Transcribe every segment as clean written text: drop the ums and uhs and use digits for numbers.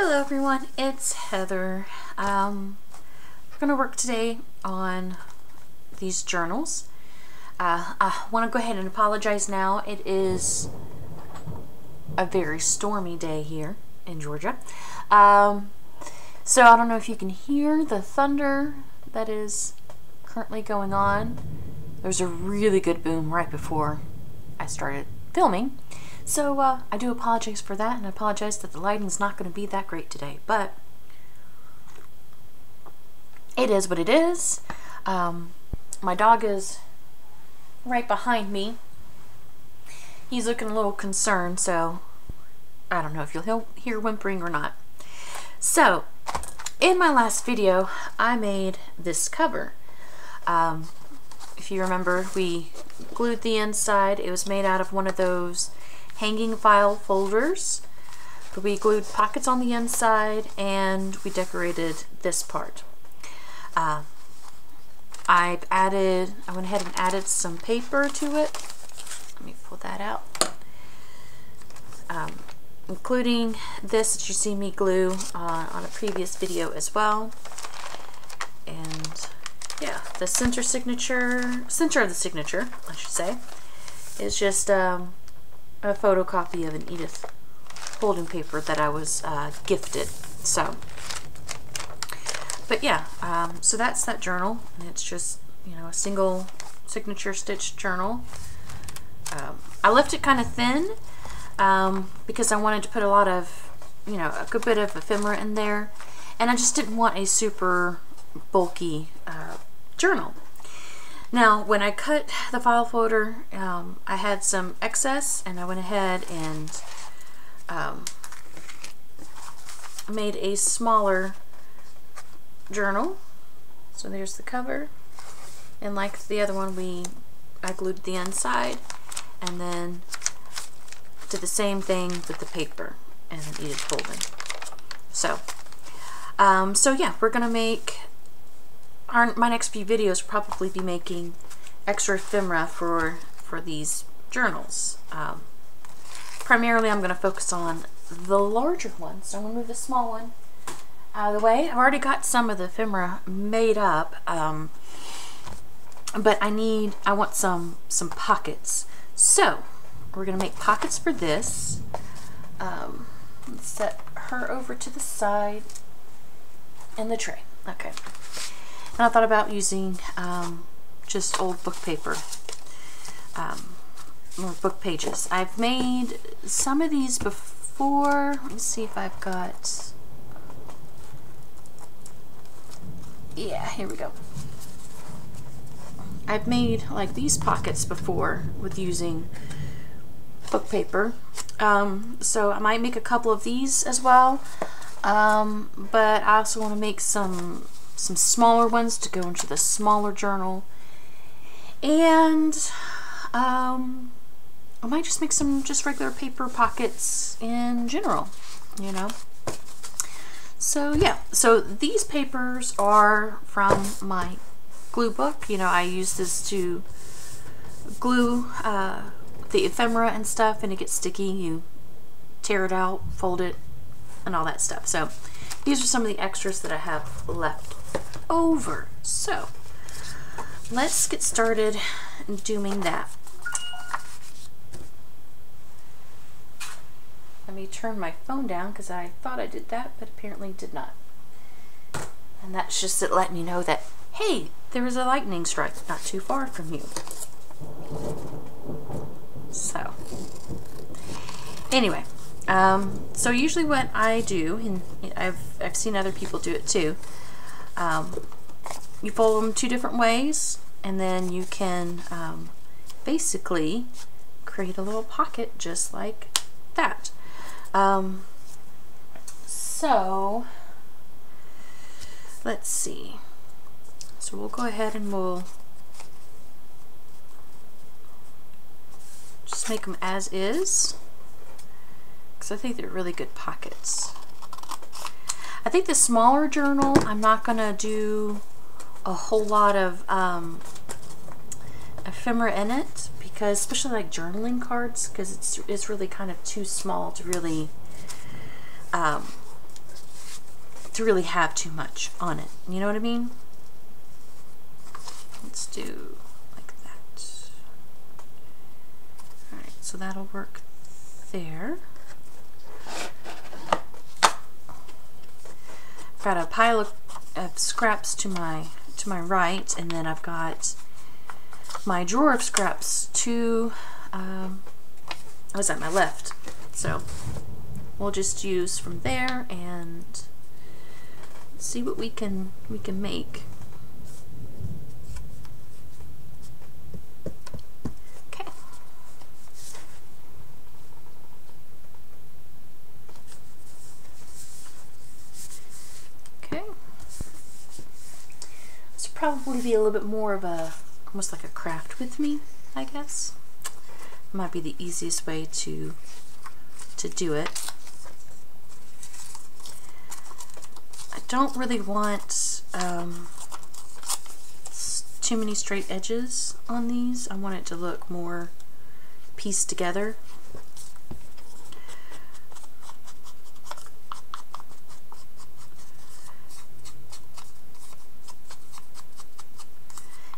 Hello everyone, it's Heather. We're going to work today on these journals. I want to go ahead and apologize now. It is a very stormy day here in Georgia. So I don't know if you can hear the thunder that is currently going on. There's a really good boom right before I started filming. So I do apologize for that, and I apologize that the lighting's not going to be that great today, but it is what it is. My dog is right behind me. He's looking a little concerned, so I don't know if you'll hear whimpering or not. So, in my last video, I made this cover. If you remember, we glued the inside. It was made out of one of those hanging file folders. We glued pockets on the inside and we decorated this part. I went ahead and added some paper to it. Let me pull that out. Including this that you see me glue on a previous video as well. And yeah, the center of the signature, I should say, is just a photocopy of an Edith folding paper that I was gifted. So, but yeah, so that's that journal, and it's just, you know, a single signature stitch journal. I left it kind of thin because I wanted to put a lot of, you know, a good bit of ephemera in there, and I just didn't want a super bulky journal. Now, when I cut the file folder, I had some excess, and I went ahead and made a smaller journal. So there's the cover, and like the other one, I glued the inside, and then did the same thing with the paper and Edith folding. So, so yeah, we're gonna make. My next few videos will probably be making extra ephemera for these journals. Primarily I'm going to focus on the larger one, so I'm going to move the small one out of the way. I've already got some of the ephemera made up, but I want some pockets. So we're going to make pockets for this. Let's set her over to the side in the tray. Okay. And I thought about using just old book paper, or book pages. I've made some of these before. Let me see if I've got, yeah, here we go. I've made like these pockets before with using book paper. So I might make a couple of these as well, but I also want to make some smaller ones to go into the smaller journal, and I might just make some just regular paper pockets in general, you know. So yeah, so these papers are from my glue book. You know, I use this to glue the ephemera and stuff, and it gets sticky. You tear it out, fold it, and all that stuff. So these are some of the extras that I have left over. So let's get started doing that. Let me turn my phone down because I thought I did that, but apparently did not. And that's just it letting you know that, hey, there was a lightning strike not too far from you. So anyway, so usually what I do, and I've seen other people do it too, you fold them two different ways, and then you can basically create a little pocket just like that. So let's see. So we'll go ahead and we'll just make them as is, because I think they're really good pockets. I think the smaller journal, I'm not going to do a whole lot of ephemera in it, because especially like journaling cards, because it's really kind of too small to really really have too much on it. You know what I mean? Let's do like that. Alright, so that'll work there. I've got a pile of scraps to my right, and then I've got my drawer of scraps to what's that, my left. So we'll just use from there and see what we can make. Okay. Okay. This will probably be a little bit more of a, almost like a craft with me, I guess. Might be the easiest way to do it. I don't really want too many straight edges on these. I want it to look more pieced together.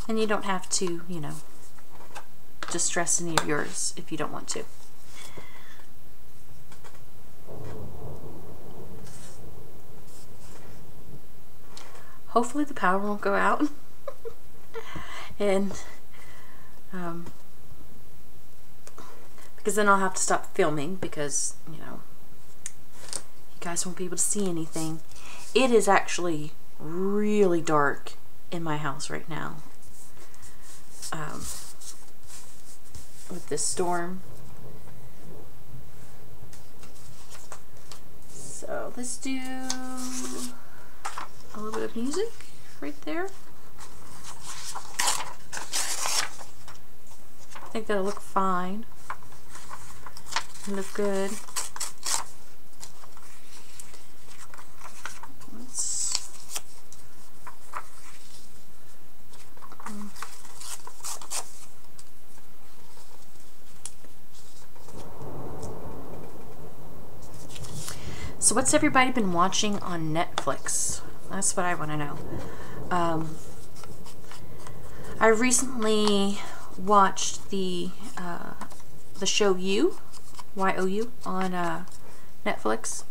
And you don't have to, you know, distress any of yours if you don't want to. Hopefully the power won't go out. And because then I'll have to stop filming because, you know, you guys won't be able to see anything. It is actually really dark in my house right now. With this storm. So let's do a little bit of music right there. I think that'll look fine. Look good. So what's everybody been watching on Netflix? That's what I want to know. I recently watched the show Y-O-U on Netflix.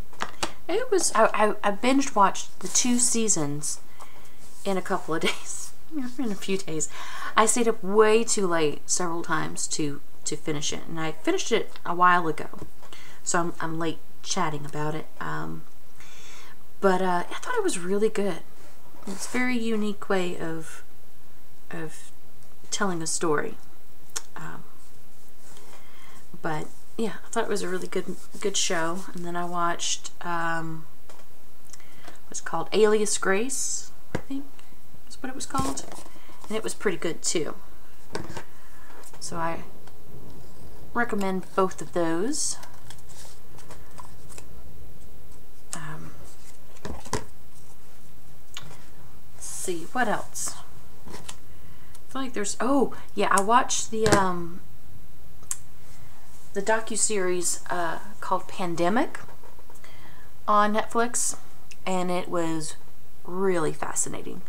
It was I binge watched the 2 seasons in a couple of days. In a few days. I stayed up way too late several times to finish it, and I finished it a while ago, so I'm late chatting about it. But I thought it was really good. It's a very unique way of telling a story. But yeah, I thought it was a really good show. And then I watched what's called Alias Grace, I think is what it was called, and it was pretty good too. So I recommend both of those. Let's see what else. I feel like there's, oh yeah, I watched the docuseries called Pandemic on Netflix, and it was really fascinating.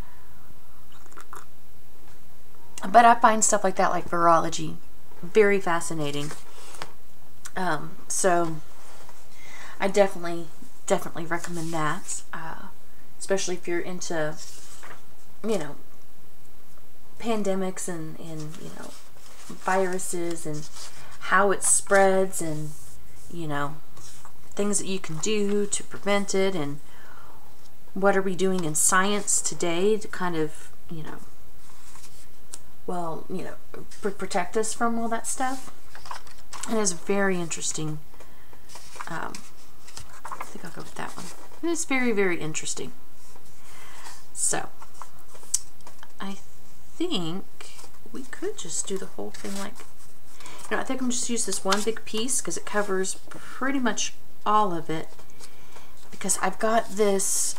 But I find stuff like that, like virology, very fascinating. So I definitely recommend that, especially if you're into, you know, pandemics and you know, viruses and how it spreads, and you know, things that you can do to prevent it, and what are we doing in science today to kind of, you know, well, you know, protect us from all that stuff. And it's very interesting. I think I'll go with that one. It's very, very interesting. So I think we could just do the whole thing like, you know, I think I'm just use this one big piece because it covers pretty much all of it, because I've got this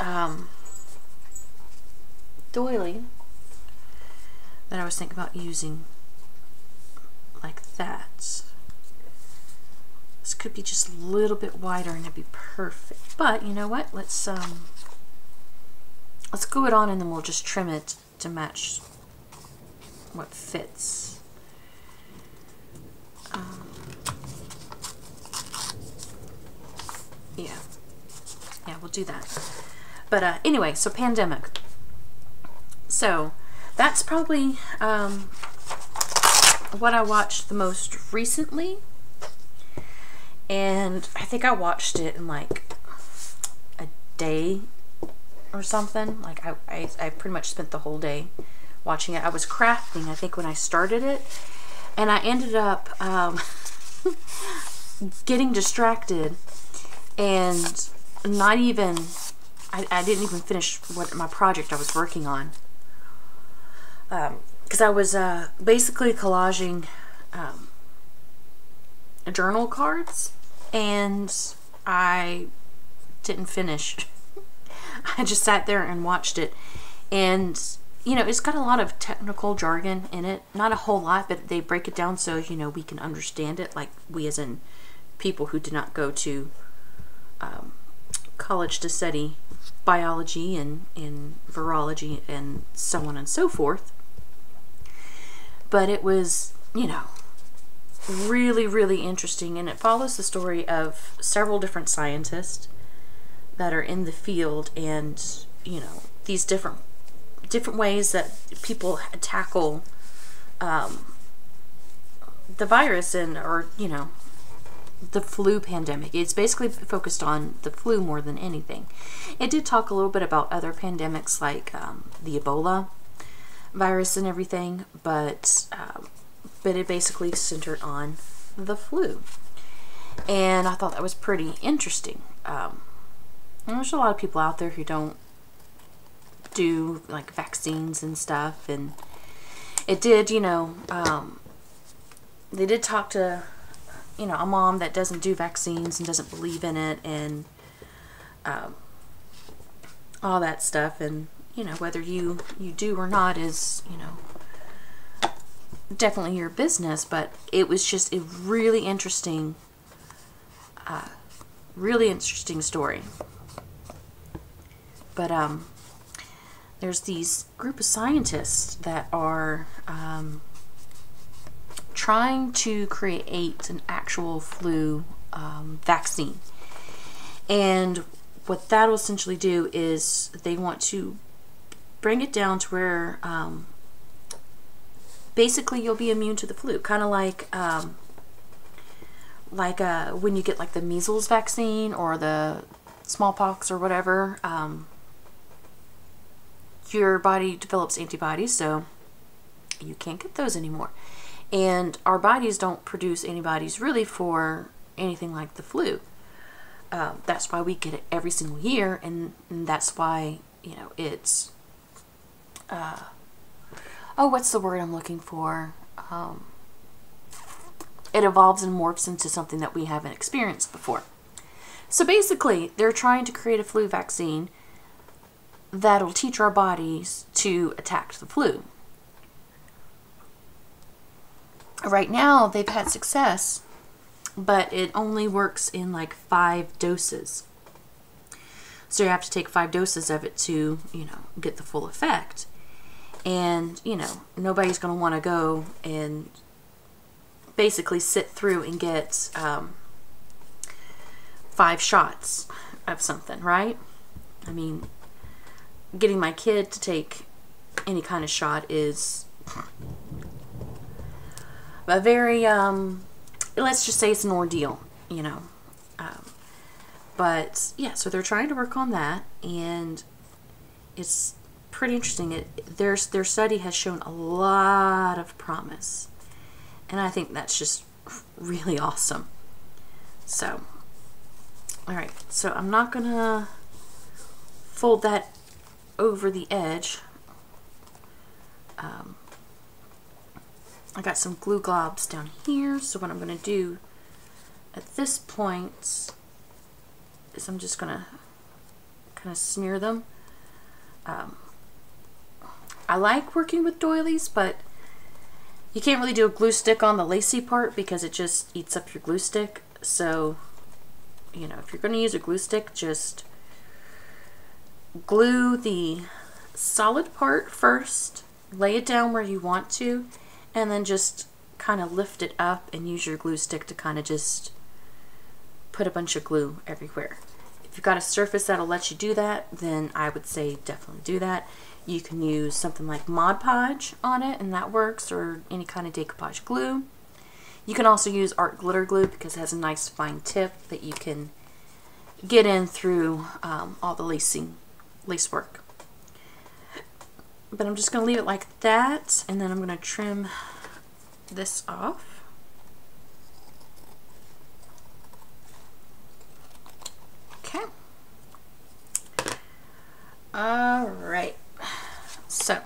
doily that I was thinking about using like that. This could be just a little bit wider and it'd be perfect. But you know what? Let's let's glue it on and then we'll just trim it to match what fits. Yeah, we'll do that. But anyway, so pandemic. So that's probably what I watched the most recently. And I think I watched it in like a day or something. Like I pretty much spent the whole day watching it. I was crafting, I think, when I started it. And I ended up getting distracted and not even, I didn't even finish what my project I was working on. Because I was basically collaging journal cards, and I didn't finish. I just sat there and watched it, and you know, it's got a lot of technical jargon in it. Not a whole lot, but they break it down so, you know, we can understand it, like we as in people who did not go to college to study biology and virology and so on and so forth. But it was, you know, really, really interesting, and it follows the story of several different scientists that are in the field, and you know, these different ways that people tackle the virus, and or you know, the flu pandemic. It's basically focused on the flu more than anything. It did talk a little bit about other pandemics like the Ebola virus and everything, but it basically centered on the flu, and I thought that was pretty interesting. And there's a lot of people out there who don't do like vaccines and stuff, and it did, you know, they did talk to, you know, a mom that doesn't do vaccines and doesn't believe in it, and all that stuff, and you know, whether you do or not is, you know, definitely your business. But it was just a really interesting story. But there's these group of scientists that are trying to create an actual flu vaccine, and what that will essentially do is they want to bring it down to where basically you'll be immune to the flu, kind of like when you get like the measles vaccine or the smallpox or whatever. Your body develops antibodies, so you can't get those anymore. And our bodies don't produce antibodies really for anything like the flu. That's why we get it every single year, and that's why, you know, it's oh, what's the word I'm looking for? It evolves and morphs into something that we haven't experienced before. So basically, they're trying to create a flu vaccine that'll teach our bodies to attack the flu. Right now, they've had success, but it only works in like 5 doses. So you have to take 5 doses of it to, you know, get the full effect. And, you know, nobody's going to want to go and basically sit through and get 5 shots of something, right? I mean, getting my kid to take any kind of shot is a very, let's just say it's an ordeal, you know. But, yeah, so they're trying to work on that, and it's pretty interesting. Their study has shown a lot of promise, and I think that's just really awesome. So, alright, so I'm not going to fold that over the edge. I got some glue globs down here, so what I'm going to do at this point is I'm just going to kind of smear them. I like working with doilies, but you can't really do a glue stick on the lacy part because it just eats up your glue stick. So, you know, if you're going to use a glue stick, just glue the solid part first, lay it down where you want to, and then just kind of lift it up and use your glue stick to kind of just put a bunch of glue everywhere. If you've got a surface that'll let you do that, then I would say definitely do that. You can use something like Mod Podge on it, and that works, or any kind of decoupage glue. You can also use art glitter glue because it has a nice fine tip that you can get in through all the lace work. But I'm just going to leave it like that, and then I'm going to trim this off. Okay. Alright. So,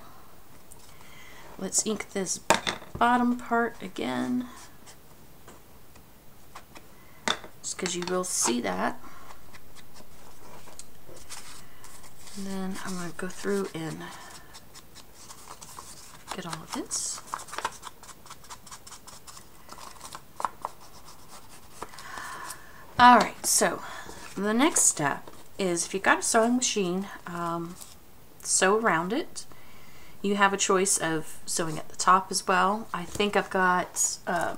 let's ink this bottom part again, just because you will see that. And then I'm going to go through and get all of this. Alright, so the next step is, if you've got a sewing machine, sew around it. You have a choice of sewing at the top as well. I think I've got, let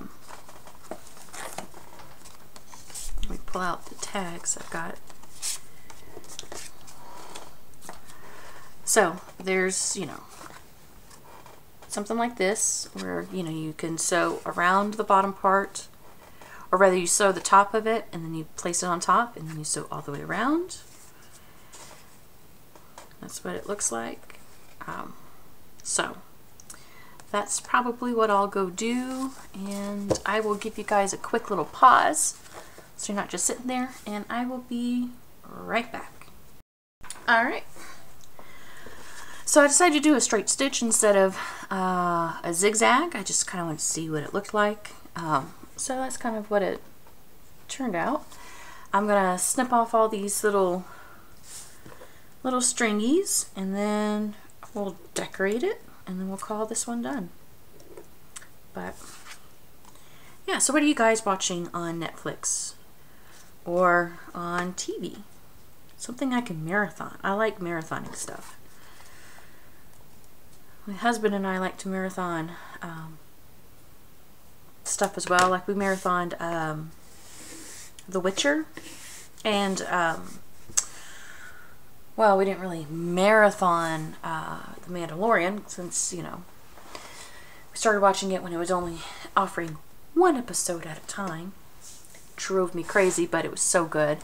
me pull out the tags I've got. So there's, you know, something like this where, you know, you can sew around the bottom part, or rather you sew the top of it and then you place it on top and then you sew all the way around. That's what it looks like. So that's probably what I'll go do, and I will give you guys a quick little pause so you're not just sitting there, and I will be right back. Alright, so I decided to do a straight stitch instead of a zigzag. I just kind of want to see what it looked like. So that's kind of what it turned out. I'm gonna snip off all these little stringies, and then we'll decorate it, and then we'll call this one done. But yeah, so what are you guys watching on Netflix or on TV? Something I can marathon. I like marathoning stuff. My husband and I like to marathon stuff as well. Like we marathoned The Witcher, and well, we didn't really marathon The Mandalorian, since, you know, we started watching it when it was only offering one episode at a time. It drove me crazy, but it was so good.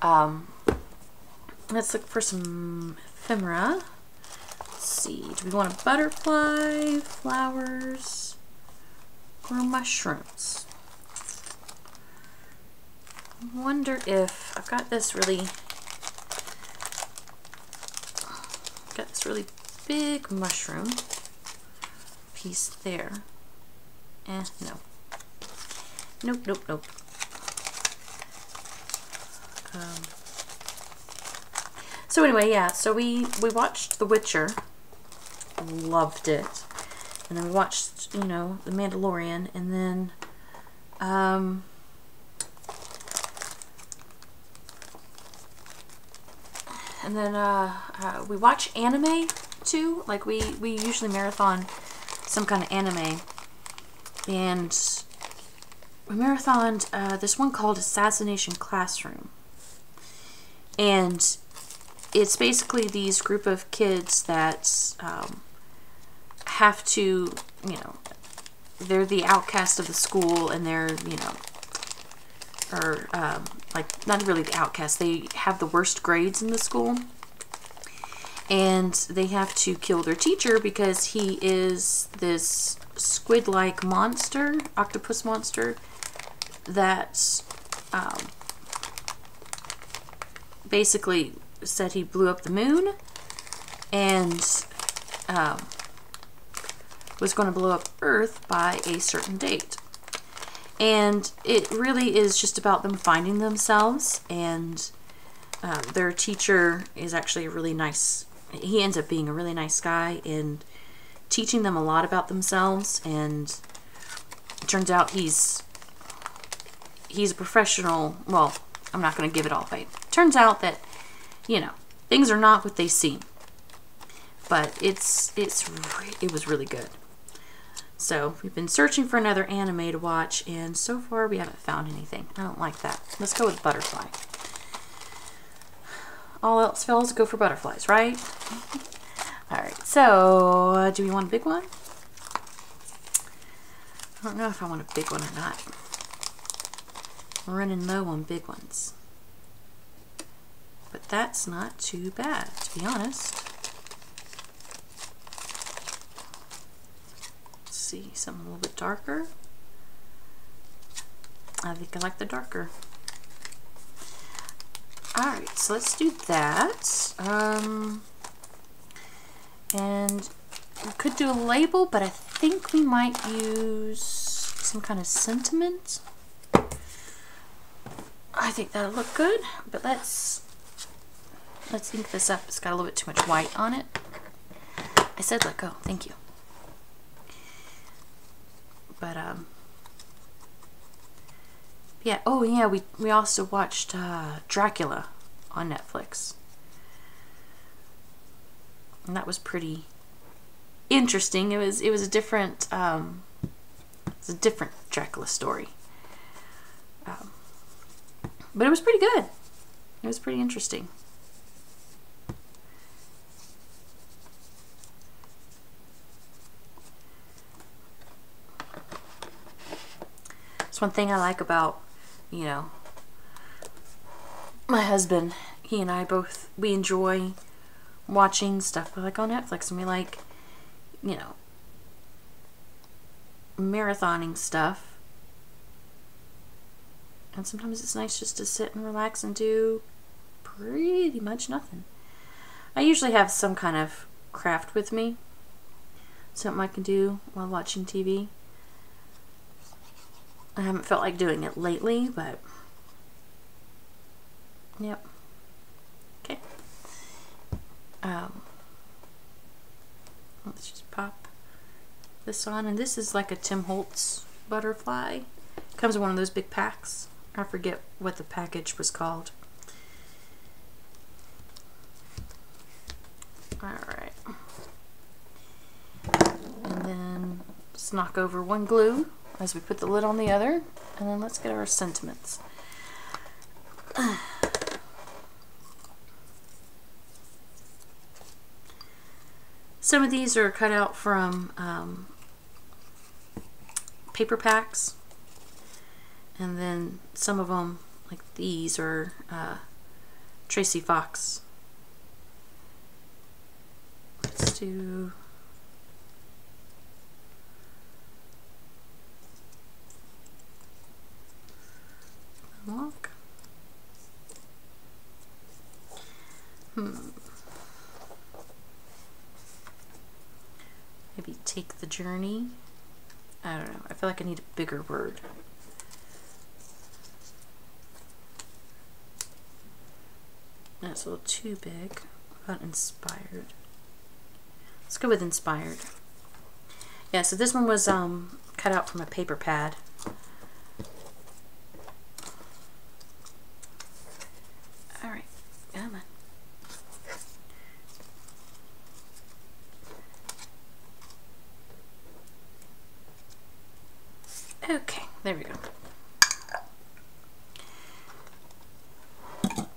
Let's look for some ephemera. Let's see, do we want a butterfly, flowers, or mushrooms? I wonder if I've got this really big mushroom piece there. No. Nope. So anyway, yeah, so we watched The Witcher, loved it, and then we watched, you know, The Mandalorian, and then we watch anime too. Like we usually marathon some kind of anime, and we marathoned this one called Assassination Classroom, and it's basically these group of kids that have to, you know, they're the outcast of the school, and they're, you know, or like, not really the outcast, they have the worst grades in the school, and they have to kill their teacher because he is this squid-like monster, octopus monster, that basically said he blew up the moon and was going to blow up Earth by a certain date. And it really is just about them finding themselves, and their teacher is actually a really nice, he ends up being a really nice guy and teaching them a lot about themselves, and it turns out he's a professional. Well, I'm not going to give it all away. Turns out that, you know, things are not what they seem. but it was really good. So we've been searching for another anime to watch, and so far we haven't found anything. I don't like that. Let's go with Butterfly. All else fails, go for butterflies, right? Alright, so do we want a big one? I don't know if I want a big one or not. We're running low on big ones. But that's not too bad, to be honest. Let's see, something a little bit darker. I think I like the darker. Alright, so let's do that. And we could do a label, but I think we might use some kind of sentiment. I think that'll look good, but let's ink this up. It's got a little bit too much white on it. I said let go, thank you. But yeah, oh yeah, we also watched Dracula on Netflix. And that was pretty interesting. It was a different Dracula story. But it was pretty good. It was pretty interesting. It's one thing I like about, you know, my husband. He and I both, we enjoy watching stuff like on Netflix, and we like, you know, marathoning stuff. And sometimes it's nice just to sit and relax and do pretty much nothing. I usually have some kind of craft with me, something I can do while watching TV. I haven't felt like doing it lately, but yep. Okay. Let's just pop this on, and this is like a Tim Holtz butterfly. It comes in one of those big packs. I forget what the package was called. Alright. And then just knock over one glue as we put the lid on the other, and then let's get our sentiments. Some of these are cut out from paper packs, and then some of them, like these, are Tracy Fox. Let's do unlock. Maybe take the journey. I don't know. I feel like I need a bigger word. That's a little too big. What about inspired? Let's go with inspired. Yeah, so this one was cut out from a paper pad. Alright, come on. Okay, there we go. I'm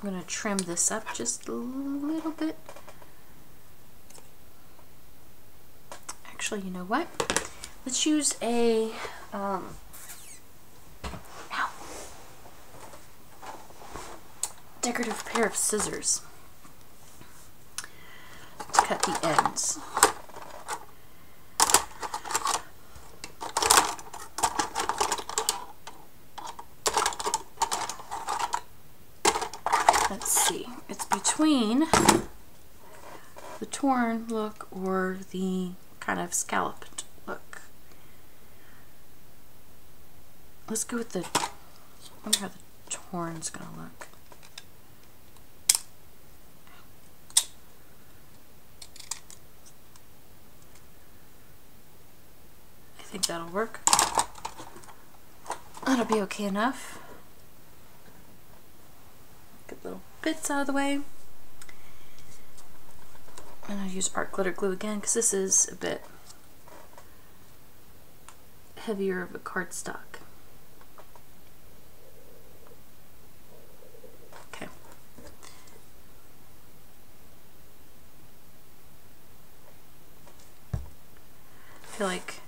going to trim this up just a little bit. Actually, you know what? Let's use a decorative pair of scissors to cut the ends. Let's see, it's between the torn look or the kind of scalloped look. Let's go with the, I wonder how the torn's gonna look. I think that'll work. That'll be okay enough. Get little bits out of the way. I'm going to use art glitter glue again because this is a bit heavier of a cardstock. Okay. I feel like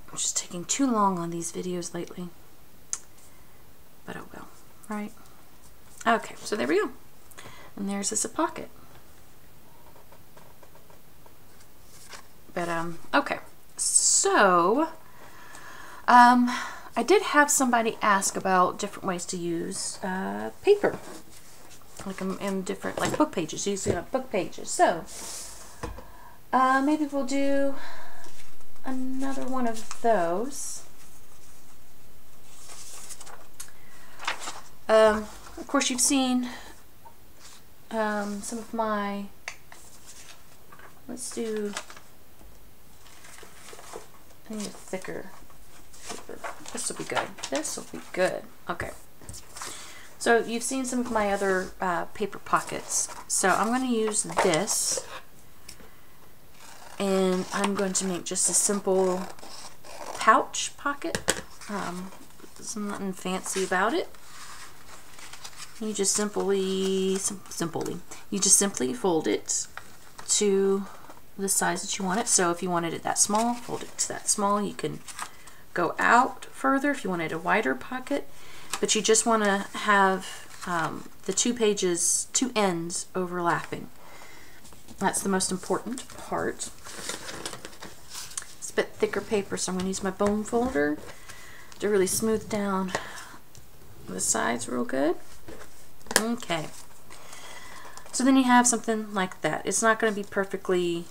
I'm just taking too long on these videos lately. But oh well, right? Okay, so there we go. And there's this a pocket. But okay. So I did have somebody ask about different ways to use paper. Like in different, like book pages, using book pages. So maybe we'll do another one of those. Of course, you've seen some of my, let's do, I need a thicker paper. This will be good. This will be good. Okay. So you've seen some of my other paper pockets. So I'm going to use this, and I'm going to make just a simple pouch pocket. There's nothing fancy about it. You just simply fold it to the size that you want it. So if you wanted it that small, fold it to that small. You can go out further if you wanted a wider pocket, but you just want to have the two ends overlapping. That's the most important part. It's a bit thicker paper, so I'm going to use my bone folder to really smooth down the sides real good. Okay, so then you have something like that. It's not going to be perfectly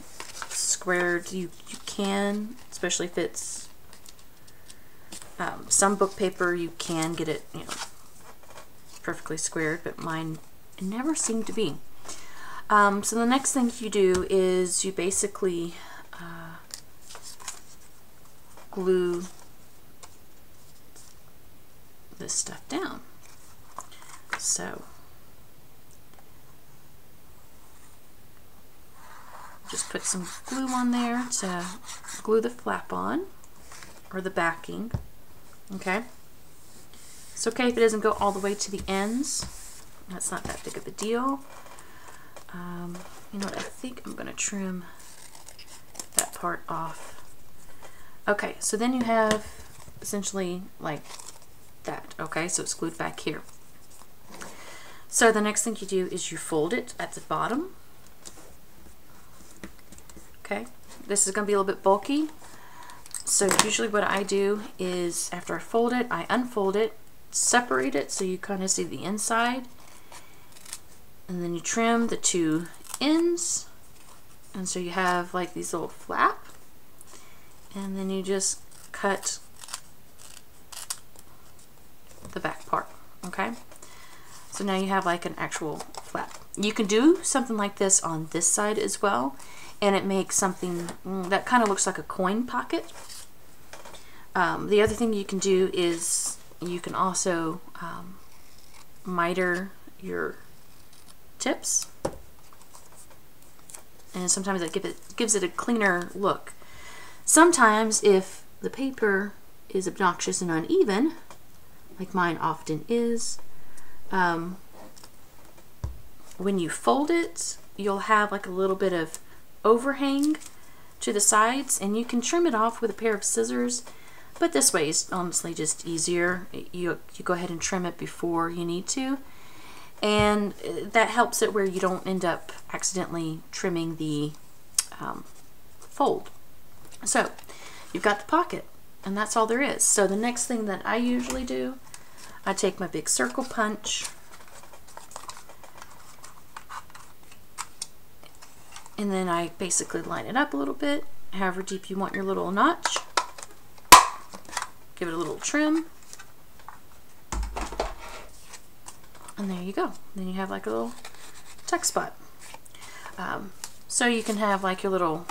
squared. You can, especially if it's some book paper, you can get it, you know, perfectly squared, but mine never seemed to be. So the next thing you do is you basically glue this stuff down. So just put some glue on there to glue the flap on, or the backing. Okay. It's okay if it doesn't go all the way to the ends. That's not that big of a deal. You know what? I think I'm going to trim that part off. Okay, so then you have essentially like that. Okay, so it's glued back here. So the next thing you do is you fold it at the bottom. Okay, this is going to be a little bit bulky. So usually what I do is after I fold it, I unfold it, separate it so you kind of see the inside, and then you trim the two ends, and so you have like these little flap, and then you just cut the back part. Okay, so now you have like an actual flap. You can do something like this on this side as well, and it makes something that kind of looks like a coin pocket. The other thing you can do is you can also miter your tips, and sometimes that gives it a cleaner look. Sometimes if the paper is obnoxious and uneven, like mine often is, when you fold it, you'll have like a little bit of overhang to the sides, and you can trim it off with a pair of scissors, but this way is honestly just easier. You go ahead and trim it before you need to, and that helps it where you don't end up accidentally trimming the fold. So you've got the pocket, and that's all there is. So the next thing that I usually do, I take my big circle punch, and then I basically line it up a little bit, however deep you want your little notch. Give it a little trim, and there you go. Then you have like a little tuck spot. So you can have like your little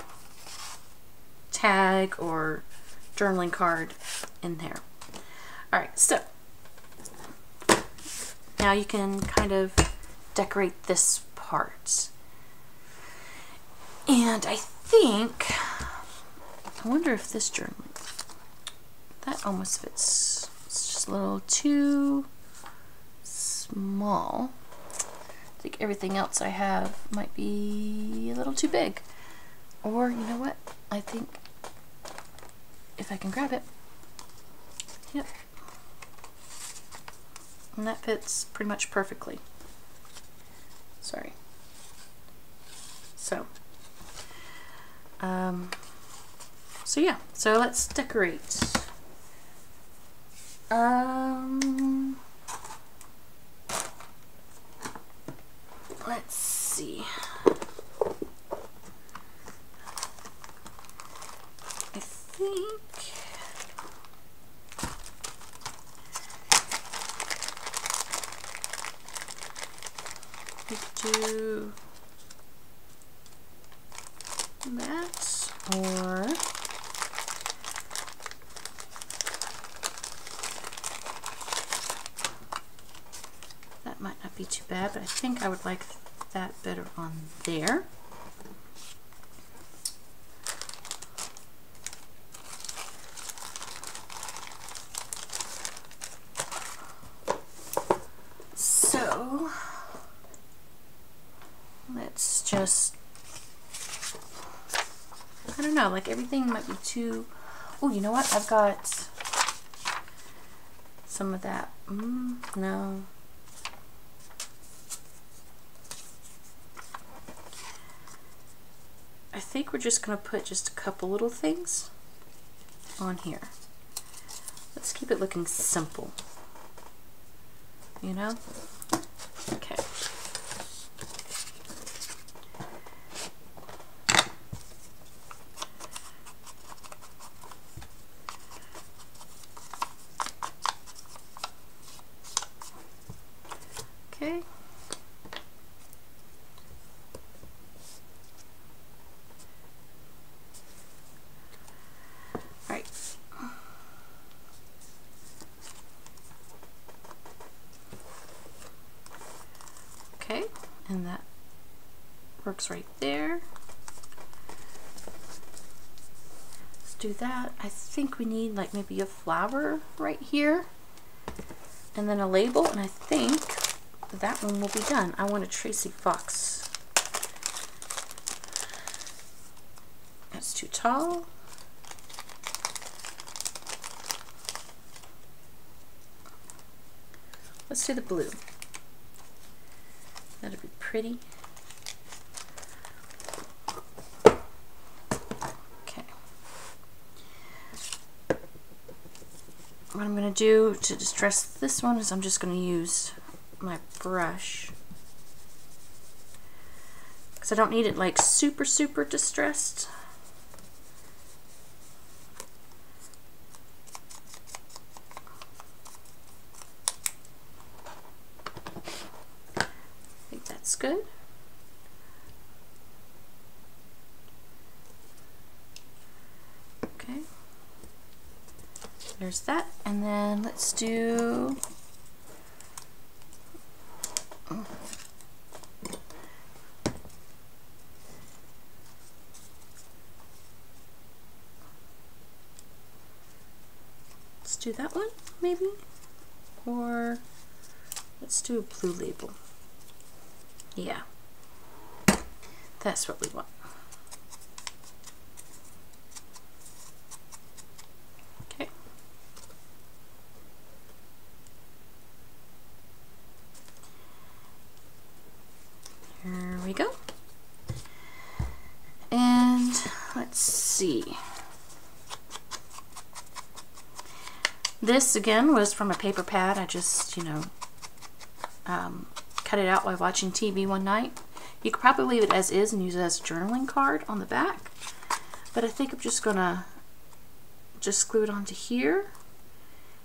tag or journaling card in there. Alright, so now you can kind of decorate this apart. And I wonder if this journal, that almost fits. It's just a little too small. I think everything else I have might be a little too big. Or, you know what? I think if I can grab it. Yep. And that fits pretty much perfectly. Sorry. So yeah, so let's decorate. Let's see. I think we could do that, or that might not be too bad, but I think I would like that better on there. So let's just, I don't know, like everything might be too, oh, you know what, I've got some of that, no. I think we're just going to put just a couple little things on here. Let's keep it looking simple, you know? Okay. Okay. Right. Okay, and that works right there. Let's do that. I think we need like maybe a flower right here and then a label, and I think that one will be done. I want a Tracy Fox. That's too tall. Let's do the blue. That'll be pretty. Okay. What I'm going to do to distress this one is I'm just going to use my brush, because I don't need it like super distressed. I think that's good. Okay, there's that, and then let's do that one maybe, or let's do a blue label. Yeah, that's what we want. Okay. Here we go. And let's see. This again was from a paper pad. I just, you know, cut it out while watching TV one night. You could probably leave it as is and use it as a journaling card on the back, but I think I'm just gonna just glue it onto here,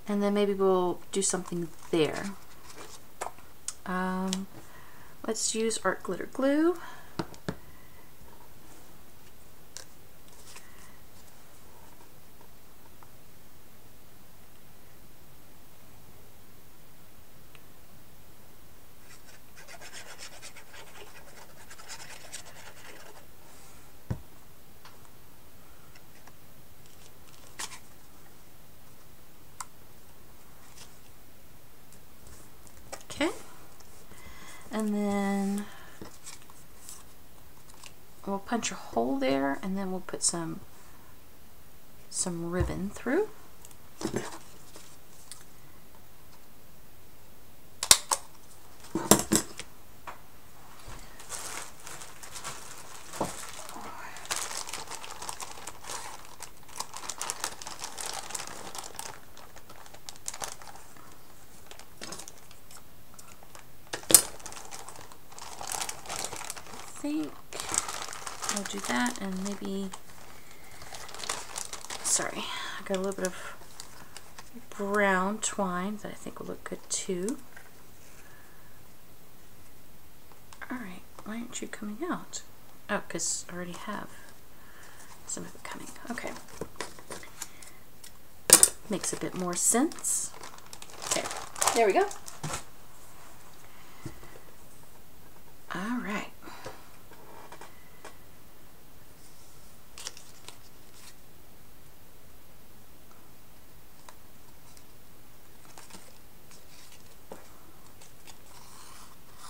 and then maybe we'll do something there. Let's use Art Glitter Glue. and then we'll punch a hole there, and then we'll put some ribbon through. I think I'll do that, and maybe, sorry, I got a little bit of brown twine that I think will look good too. Alright, why aren't you coming out? Oh, because I already have some of it coming. Okay. Makes a bit more sense. Okay, there we go. Alright.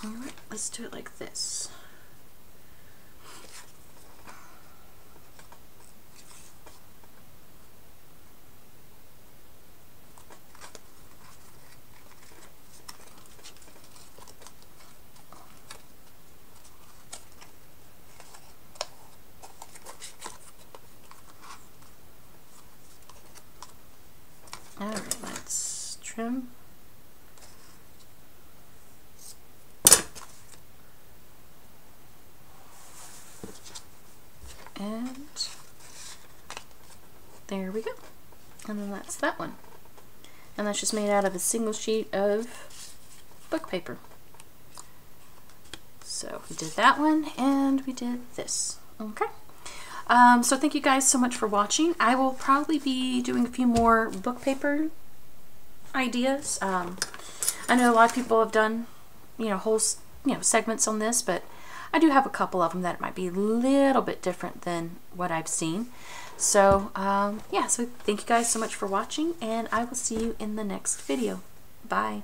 Alright, let's do it like this. Alright, let's trim. And there we go. And then that's that one. And that's just made out of a single sheet of book paper. So we did that one, and we did this. Okay. So thank you guys so much for watching. I will probably be doing a few more book paper ideas. I know a lot of people have done, whole, segments on this, but I do have a couple of them that might be a little bit different than what I've seen. So, yeah, so thank you guys so much for watching, and I will see you in the next video. Bye.